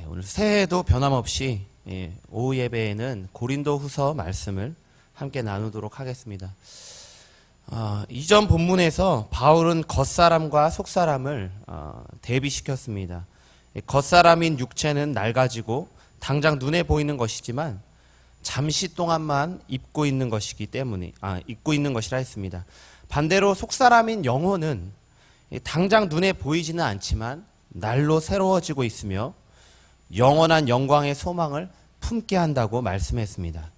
오늘 새해에도 변함없이 오후 예배에는 고린도후서 말씀을 함께 나누도록 하겠습니다. 이전 본문에서 바울은 겉사람과 속사람을 대비시켰습니다. 겉사람인 육체는 낡아지고 당장 눈에 보이는 것이지만 잠시 동안만 입고 있는 것이라 했습니다. 반대로 속사람인 영혼은 당장 눈에 보이지는 않지만 날로 새로워지고 있으며 영원한 영광의 소망을 품게 한다고 말씀했습니다.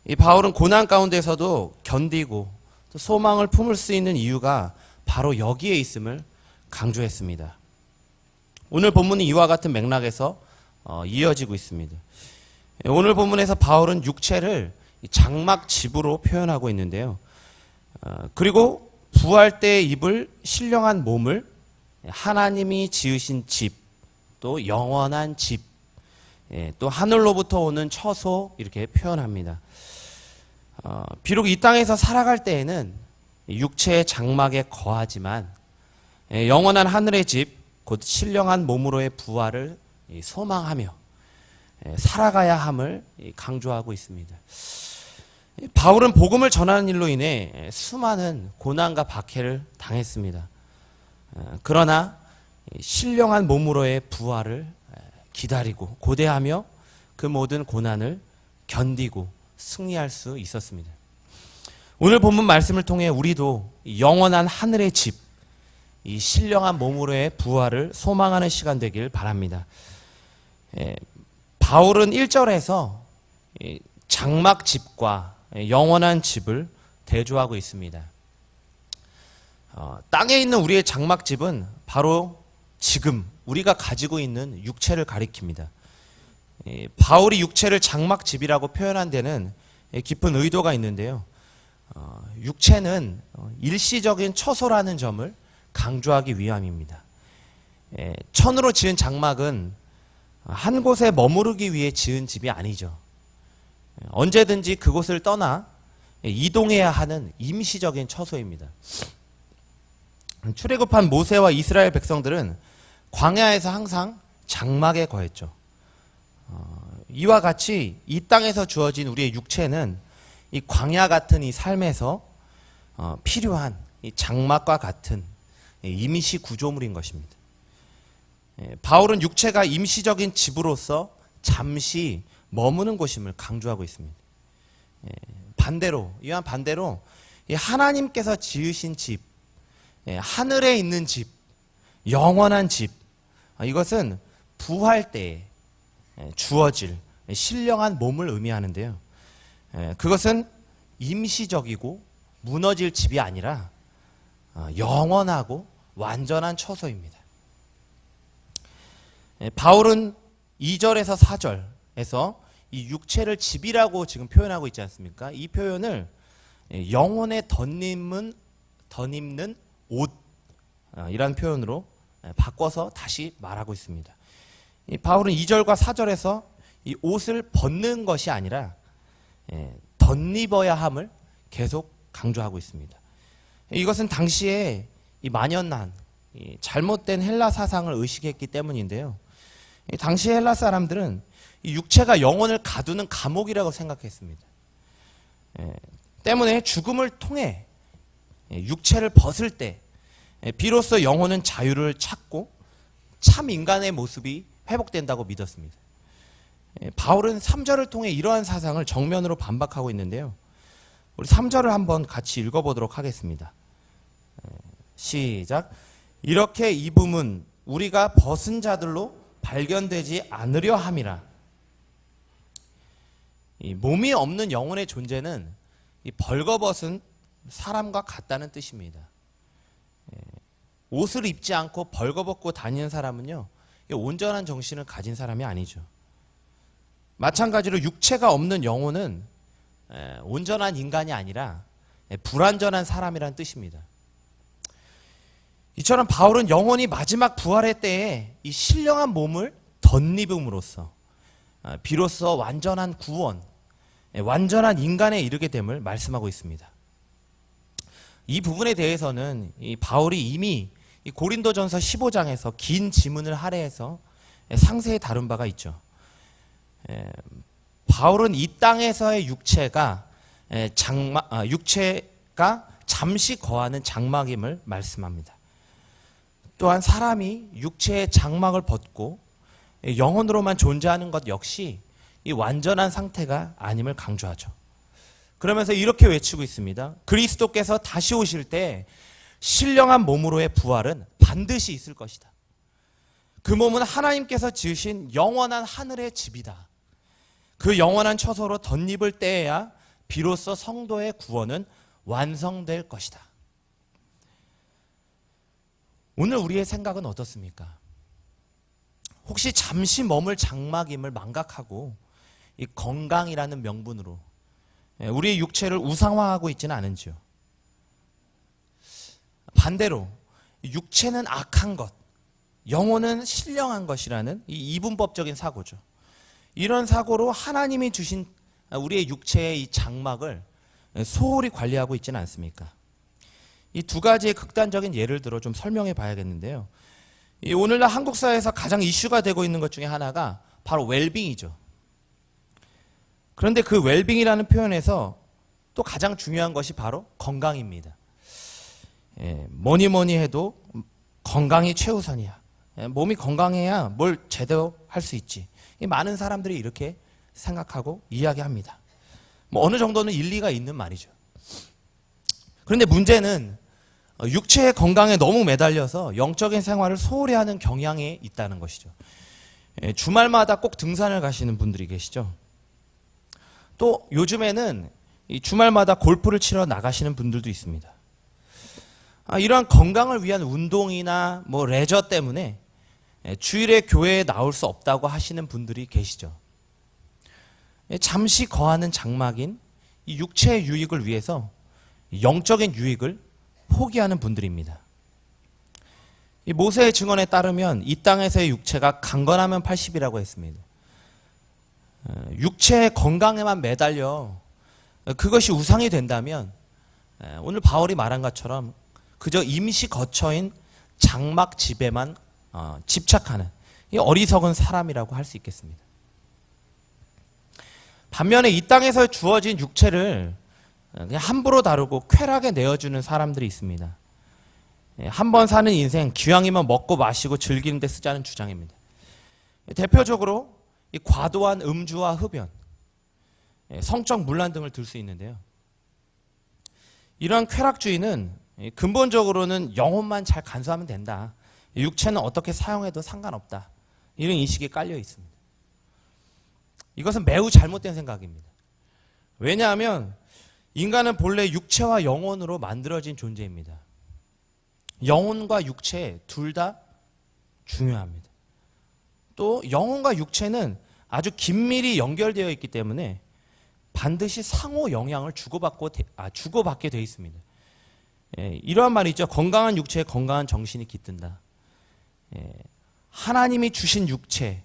이 바울은 고난 가운데서도 견디고 또 소망을 품을 수 있는 이유가 바로 여기에 있음을 강조했습니다. 오늘 본문은 이와 같은 맥락에서 이어지고 있습니다. 오늘 본문에서 바울은 육체를 장막집으로 표현하고 있는데요. 그리고 부활 때 입을 신령한 몸을 하나님이 지으신 집, 또 영원한 집, 또 하늘로부터 오는 처소 이렇게 표현합니다. 비록 이 땅에서 살아갈 때에는 육체의 장막에 거하지만 영원한 하늘의 집, 곧 신령한 몸으로의 부활을 소망하며 살아가야 함을 강조하고 있습니다. 바울은 복음을 전하는 일로 인해 수많은 고난과 박해를 당했습니다. 그러나 신령한 몸으로의 부활을 기다리고 고대하며 그 모든 고난을 견디고 승리할 수 있었습니다. 오늘 본문 말씀을 통해 우리도 영원한 하늘의 집, 이 신령한 몸으로의 부활을 소망하는 시간 되길 바랍니다. 바울은 1절에서 장막집과 영원한 집을 대조하고 있습니다. 땅에 있는 우리의 장막집은 바로 지금 우리가 가지고 있는 육체를 가리킵니다. 바울이 육체를 장막집이라고 표현한 데는 깊은 의도가 있는데요. 육체는 일시적인 처소라는 점을 강조하기 위함입니다. 천으로 지은 장막은 한 곳에 머무르기 위해 지은 집이 아니죠. 언제든지 그곳을 떠나 이동해야 하는 임시적인 처소입니다. 출애굽한 모세와 이스라엘 백성들은 광야에서 항상 장막에 거했죠. 이와 같이 이 땅에서 주어진 우리의 육체는 이 광야 같은 이 삶에서 필요한 이 장막과 같은 임시 구조물인 것입니다. 바울은 육체가 임시적인 집으로서 잠시 머무는 곳임을 강조하고 있습니다. 이와 반대로 하나님께서 지으신 집, 하늘에 있는 집, 영원한 집, 이것은 부활 때에 주어질 신령한 몸을 의미하는데요. 그것은 임시적이고 무너질 집이 아니라 영원하고 완전한 처소입니다. 바울은 2절에서 4절에서 이 육체를 집이라고 지금 표현하고 있지 않습니까? 이 표현을 영혼에 덧입는 옷, 이란 표현으로 바꿔서 다시 말하고 있습니다. 바울은 2절과 4절에서 이 옷을 벗는 것이 아니라 덧입어야 함을 계속 강조하고 있습니다. 이것은 당시에 이 만연한 잘못된 헬라 사상을 의식했기 때문인데요. 당시 헬라 사람들은 이 육체가 영혼을 가두는 감옥이라고 생각했습니다. 때문에 죽음을 통해 육체를 벗을 때 비로소 영혼은 자유를 찾고 참 인간의 모습이 회복된다고 믿었습니다. 바울은 3절을 통해 이러한 사상을 정면으로 반박하고 있는데요. 우리 3절을 한번 같이 읽어보도록 하겠습니다. 시작. 이렇게 입음은 우리가 벗은 자들로 발견되지 않으려 함이라. 이 몸이 없는 영혼의 존재는 이 벌거벗은 사람과 같다는 뜻입니다. 옷을 입지 않고 벌거벗고 다니는 사람은요, 온전한 정신을 가진 사람이 아니죠. 마찬가지로 육체가 없는 영혼은 온전한 인간이 아니라 불완전한 사람이라는 뜻입니다. 이처럼 바울은 영혼이 마지막 부활의 때에 이 신령한 몸을 덧입음으로써 비로소 완전한 구원, 완전한 인간에 이르게 됨을 말씀하고 있습니다. 이 부분에 대해서는 이 바울이 이미 이 고린도전서 15장에서 긴 지문을 할애해서 상세히 다룬 바가 있죠. 바울은 이 땅에서의 육체가 잠시 거하는 장막임을 말씀합니다. 또한 사람이 육체의 장막을 벗고 영혼으로만 존재하는 것 역시 이 완전한 상태가 아님을 강조하죠. 그러면서 이렇게 외치고 있습니다. 그리스도께서 다시 오실 때 신령한 몸으로의 부활은 반드시 있을 것이다. 그 몸은 하나님께서 지으신 영원한 하늘의 집이다. 그 영원한 처소로 덧입을 떼야 비로소 성도의 구원은 완성될 것이다. 오늘 우리의 생각은 어떻습니까? 혹시 잠시 머물 장막임을 망각하고 이 건강이라는 명분으로 우리의 육체를 우상화하고 있지는 않은지요? 반대로 육체는 악한 것, 영혼은 신령한 것이라는 이 이분법적인 사고죠. 이런 사고로 하나님이 주신 우리의 육체의 이 장막을 소홀히 관리하고 있지는 않습니까? 이 두 가지의 극단적인 예를 들어 좀 설명해 봐야겠는데요. 이 오늘날 한국 사회에서 가장 이슈가 되고 있는 것 중에 하나가 바로 웰빙이죠. 그런데 그 웰빙이라는 표현에서 또 가장 중요한 것이 바로 건강입니다. 뭐니 해도 건강이 최우선이야. 몸이 건강해야 뭘 제대로 할 수 있지. 많은 사람들이 이렇게 생각하고 이야기합니다. 뭐 어느 정도는 일리가 있는 말이죠. 그런데 문제는 육체의 건강에 너무 매달려서 영적인 생활을 소홀히 하는 경향이 있다는 것이죠. 주말마다 꼭 등산을 가시는 분들이 계시죠. 또 요즘에는 이 주말마다 골프를 치러 나가시는 분들도 있습니다. 이러한 건강을 위한 운동이나 뭐 레저 때문에 주일에 교회에 나올 수 없다고 하시는 분들이 계시죠. 잠시 거하는 장막인 이 육체의 유익을 위해서 영적인 유익을 포기하는 분들입니다. 이 모세의 증언에 따르면 이 땅에서의 육체가 강건하면 80이라고 했습니다. 육체의 건강에만 매달려 그것이 우상이 된다면 오늘 바울이 말한 것처럼 그저 임시 거처인 장막 집에만 집착하는 이 어리석은 사람이라고 할 수 있겠습니다. 반면에 이 땅에서 주어진 육체를 그냥 함부로 다루고 쾌락에 내어주는 사람들이 있습니다. 한 번 사는 인생 기왕이면 먹고 마시고 즐기는 데 쓰자는 주장입니다. 대표적으로 이 과도한 음주와 흡연, 성적 문란 등을 들 수 있는데요. 이러한 쾌락주의는 근본적으로는 영혼만 잘 간수하면 된다. 육체는 어떻게 사용해도 상관없다. 이런 인식이 깔려 있습니다. 이것은 매우 잘못된 생각입니다. 왜냐하면 인간은 본래 육체와 영혼으로 만들어진 존재입니다. 영혼과 육체 둘 다 중요합니다. 또 영혼과 육체는 아주 긴밀히 연결되어 있기 때문에 반드시 상호 영향을 주고받게 되어 있습니다. 이러한 말이 있죠. 건강한 육체에 건강한 정신이 깃든다. 하나님이 주신 육체,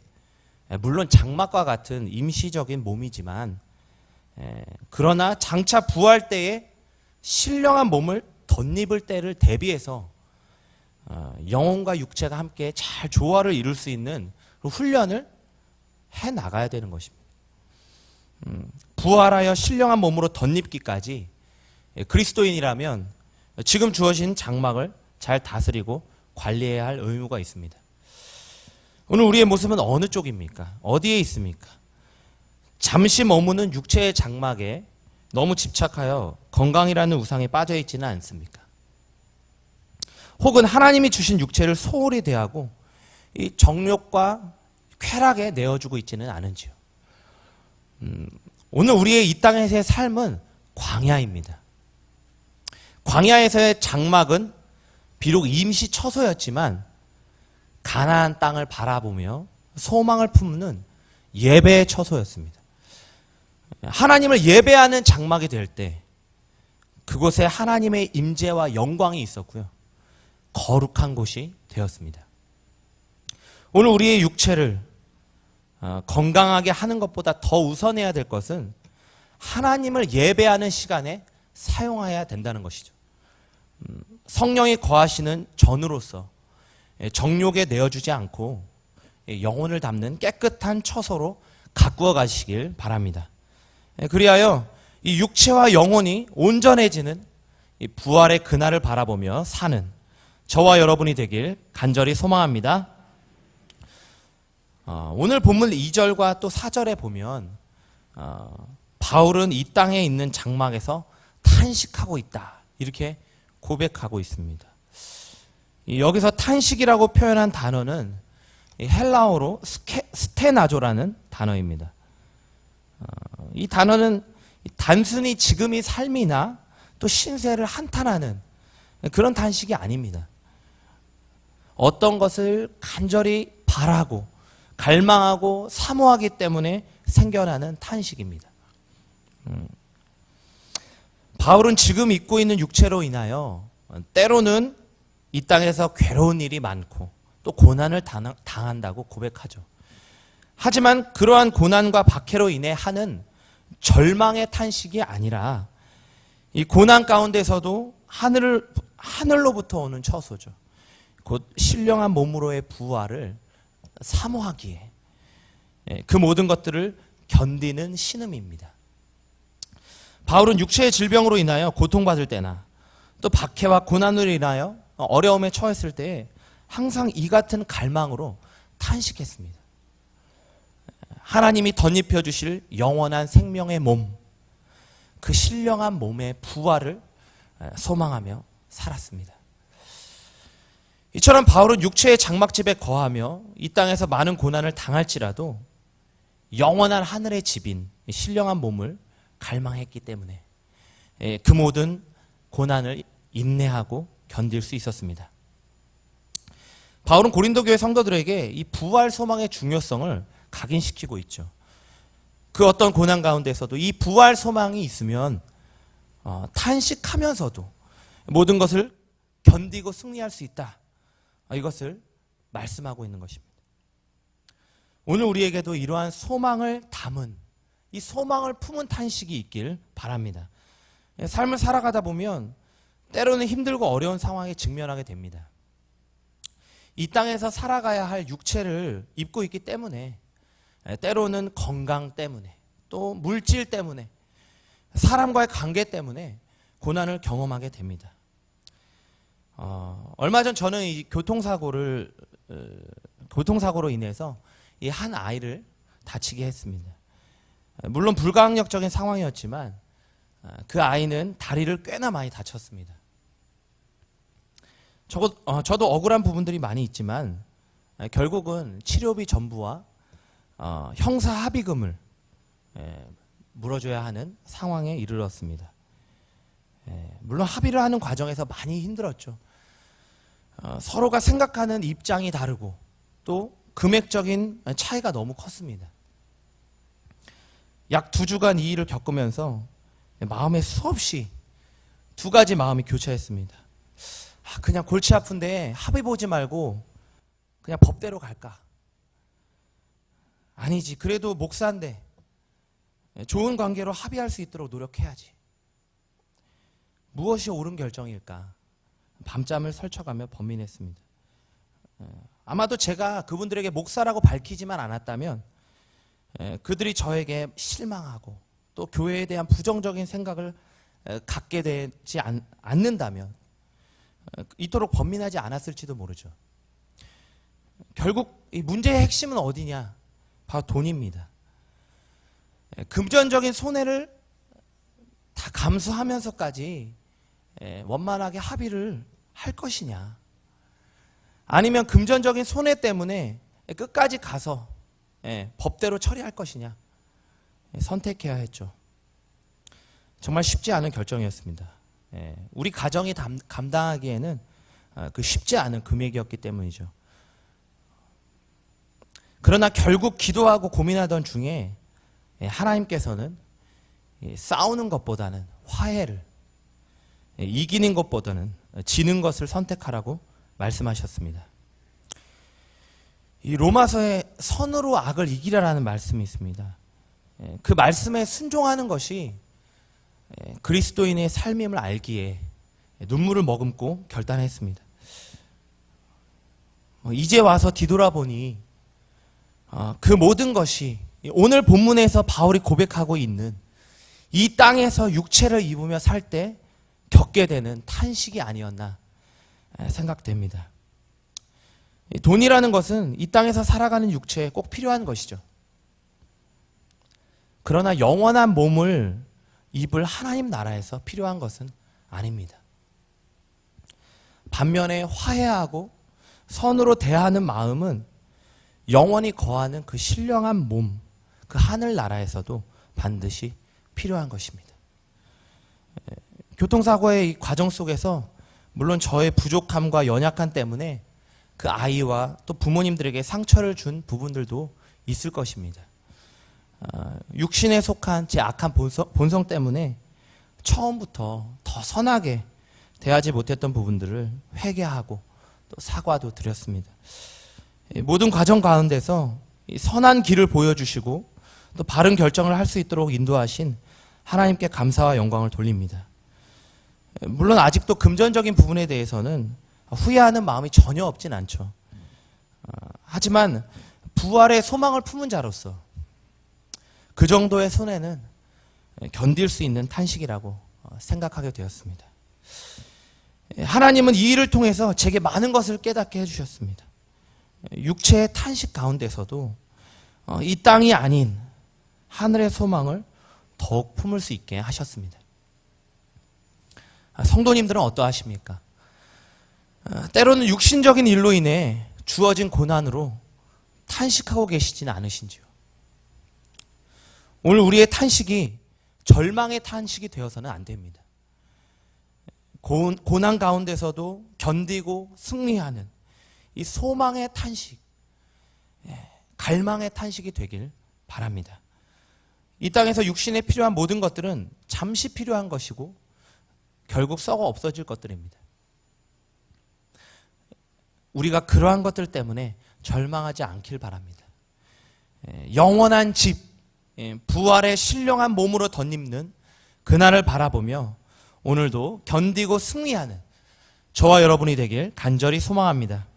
물론 장막과 같은 임시적인 몸이지만 그러나 장차 부활 때에 신령한 몸을 덧입을 때를 대비해서 영혼과 육체가 함께 잘 조화를 이룰 수 있는 훈련을 해나가야 되는 것입니다. 부활하여 신령한 몸으로 덧입기까지 그리스도인이라면 지금 주어진 장막을 잘 다스리고 관리해야 할 의무가 있습니다. 오늘 우리의 모습은 어느 쪽입니까? 어디에 있습니까? 잠시 머무는 육체의 장막에 너무 집착하여 건강이라는 우상에 빠져 있지는 않습니까? 혹은 하나님이 주신 육체를 소홀히 대하고 이 정욕과 쾌락에 내어주고 있지는 않은지요? 오늘 우리의 이 땅에서의 삶은 광야입니다. 광야에서의 장막은 비록 임시 처소였지만 가나안 땅을 바라보며 소망을 품는 예배의 처소였습니다. 하나님을 예배하는 장막이 될 때 그곳에 하나님의 임재와 영광이 있었고요. 거룩한 곳이 되었습니다. 오늘 우리의 육체를 건강하게 하는 것보다 더 우선해야 될 것은 하나님을 예배하는 시간에 사용해야 된다는 것이죠. 성령이 거하시는 전으로서 정욕에 내어주지 않고 영혼을 담는 깨끗한 처소로 가꾸어 가시길 바랍니다. 그리하여 이 육체와 영혼이 온전해지는 이 부활의 그날을 바라보며 사는 저와 여러분이 되길 간절히 소망합니다. 오늘 본문 2절과 또 4절에 보면 바울은 이 땅에 있는 장막에서 탄식하고 있다 이렇게 고백하고 있습니다. 여기서 탄식이라고 표현한 단어는 헬라어로 스테나조라는 단어입니다. 이 단어는 단순히 지금의 삶이나 또 신세를 한탄하는 그런 탄식이 아닙니다. 어떤 것을 간절히 바라고 갈망하고 사모하기 때문에 생겨나는 탄식입니다. 바울은 지금 입고 있는 육체로 인하여 때로는 이 땅에서 괴로운 일이 많고 또 고난을 당한다고 고백하죠. 하지만 그러한 고난과 박해로 인해 하는 절망의 탄식이 아니라 이 고난 가운데서도 하늘로부터 오는 처소죠. 곧 신령한 몸으로의 부활을 사모하기에 그 모든 것들을 견디는 신음입니다. 바울은 육체의 질병으로 인하여 고통받을 때나 또 박해와 고난으로 인하여 어려움에 처했을 때 항상 이 같은 갈망으로 탄식했습니다. 하나님이 덧입혀 주실 영원한 생명의 몸, 그 신령한 몸의 부활을 소망하며 살았습니다. 이처럼 바울은 육체의 장막집에 거하며 이 땅에서 많은 고난을 당할지라도 영원한 하늘의 집인 신령한 몸을 갈망했기 때문에 그 모든 고난을 인내하고 견딜 수 있었습니다. 바울은 고린도 교회 성도들에게 이 부활 소망의 중요성을 각인시키고 있죠. 그 어떤 고난 가운데서도 이 부활 소망이 있으면 탄식하면서도 모든 것을 견디고 승리할 수 있다. 이것을 말씀하고 있는 것입니다. 오늘 우리에게도 이러한 소망을 담은 이 소망을 품은 탄식이 있길 바랍니다. 삶을 살아가다 보면 때로는 힘들고 어려운 상황에 직면하게 됩니다. 이 땅에서 살아가야 할 육체를 입고 있기 때문에 때로는 건강 때문에 또 물질 때문에 사람과의 관계 때문에 고난을 경험하게 됩니다. 얼마 전 저는 이 교통사고로 인해서 이 한 아이를 다치게 했습니다. 물론 불가항력적인 상황이었지만 그 아이는 다리를 꽤나 많이 다쳤습니다. 저도 억울한 부분들이 많이 있지만 결국은 치료비 전부와 형사 합의금을 물어줘야 하는 상황에 이르렀습니다. 물론 합의를 하는 과정에서 많이 힘들었죠. 서로가 생각하는 입장이 다르고 또 금액적인 차이가 너무 컸습니다. 약 2주간 이 일을 겪으면서 마음에 수없이 두 가지 마음이 교차했습니다. 그냥 골치 아픈데 합의 보지 말고 그냥 법대로 갈까? 아니지, 그래도 목사인데 좋은 관계로 합의할 수 있도록 노력해야지. 무엇이 옳은 결정일까? 밤잠을 설쳐가며 번민했습니다. 아마도 제가 그분들에게 목사라고 밝히지만 않았다면 그들이 저에게 실망하고 또 교회에 대한 부정적인 생각을 갖게 되지 않는다면 이토록 번민하지 않았을지도 모르죠. 결국 이 문제의 핵심은 어디냐? 바로 돈입니다. 금전적인 손해를 다 감수하면서까지 원만하게 합의를 할 것이냐, 아니면 금전적인 손해 때문에 끝까지 가서 법대로 처리할 것이냐, 선택해야 했죠. 정말 쉽지 않은 결정이었습니다. 우리 가정이 감당하기에는 그 쉽지 않은 금액이었기 때문이죠. 그러나 결국 기도하고 고민하던 중에 하나님께서는 싸우는 것보다는 화해를, 이기는 것보다는 지는 것을 선택하라고 말씀하셨습니다. 이 로마서에 선으로 악을 이기라라는 말씀이 있습니다. 그 말씀에 순종하는 것이 그리스도인의 삶임을 알기에 눈물을 머금고 결단했습니다. 이제 와서 뒤돌아보니 그 모든 것이 오늘 본문에서 바울이 고백하고 있는 이 땅에서 육체를 입으며 살 때 겪게 되는 탄식이 아니었나 생각됩니다. 돈이라는 것은 이 땅에서 살아가는 육체에 꼭 필요한 것이죠. 그러나 영원한 몸을 입을 하나님 나라에서 필요한 것은 아닙니다. 반면에 화해하고 선으로 대하는 마음은 영원히 거하는 그 신령한 몸, 그 하늘 나라에서도 반드시 필요한 것입니다. 교통사고의 이 과정 속에서 물론 저의 부족함과 연약함 때문에 그 아이와 또 부모님들에게 상처를 준 부분들도 있을 것입니다. 육신에 속한 제 악한 본성 때문에 처음부터 더 선하게 대하지 못했던 부분들을 회개하고 또 사과도 드렸습니다. 모든 과정 가운데서 선한 길을 보여주시고 또 바른 결정을 할 수 있도록 인도하신 하나님께 감사와 영광을 돌립니다. 물론 아직도 금전적인 부분에 대해서는 후회하는 마음이 전혀 없진 않죠. 하지만 부활의 소망을 품은 자로서 그 정도의 손해는 견딜 수 있는 탄식이라고 생각하게 되었습니다. 하나님은 이 일을 통해서 제게 많은 것을 깨닫게 해주셨습니다. 육체의 탄식 가운데서도 이 땅이 아닌 하늘의 소망을 더욱 품을 수 있게 하셨습니다. 성도님들은 어떠하십니까? 때로는 육신적인 일로 인해 주어진 고난으로 탄식하고 계시지는 않으신지요? 오늘 우리의 탄식이 절망의 탄식이 되어서는 안 됩니다. 고난 가운데서도 견디고 승리하는 이 소망의 탄식, 갈망의 탄식이 되길 바랍니다. 이 땅에서 육신에 필요한 모든 것들은 잠시 필요한 것이고 결국 썩어 없어질 것들입니다. 우리가 그러한 것들 때문에 절망하지 않길 바랍니다. 영원한 집, 부활의 신령한 몸으로 덧입는 그날을 바라보며 오늘도 견디고 승리하는 저와 여러분이 되길 간절히 소망합니다.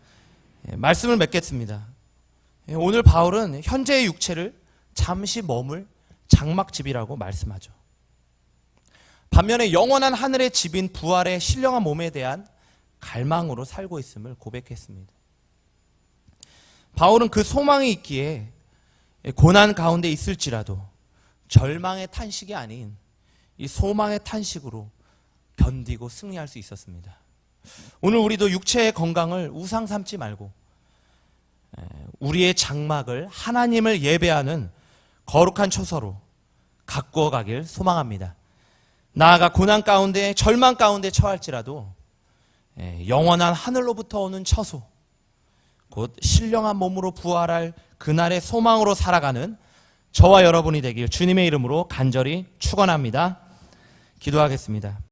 말씀을 맺겠습니다. 오늘 바울은 현재의 육체를 잠시 머물 장막집이라고 말씀하죠. 반면에 영원한 하늘의 집인 부활의 신령한 몸에 대한 갈망으로 살고 있음을 고백했습니다. 바울은 그 소망이 있기에 고난 가운데 있을지라도 절망의 탄식이 아닌 이 소망의 탄식으로 견디고 승리할 수 있었습니다. 오늘 우리도 육체의 건강을 우상 삼지 말고 우리의 장막을 하나님을 예배하는 거룩한 처소로 가꾸어 가길 소망합니다. 나아가 고난 가운데 절망 가운데 처할지라도 영원한 하늘로부터 오는 처소, 곧 신령한 몸으로 부활할 그날의 소망으로 살아가는 저와 여러분이 되길 주님의 이름으로 간절히 축원합니다. 기도하겠습니다.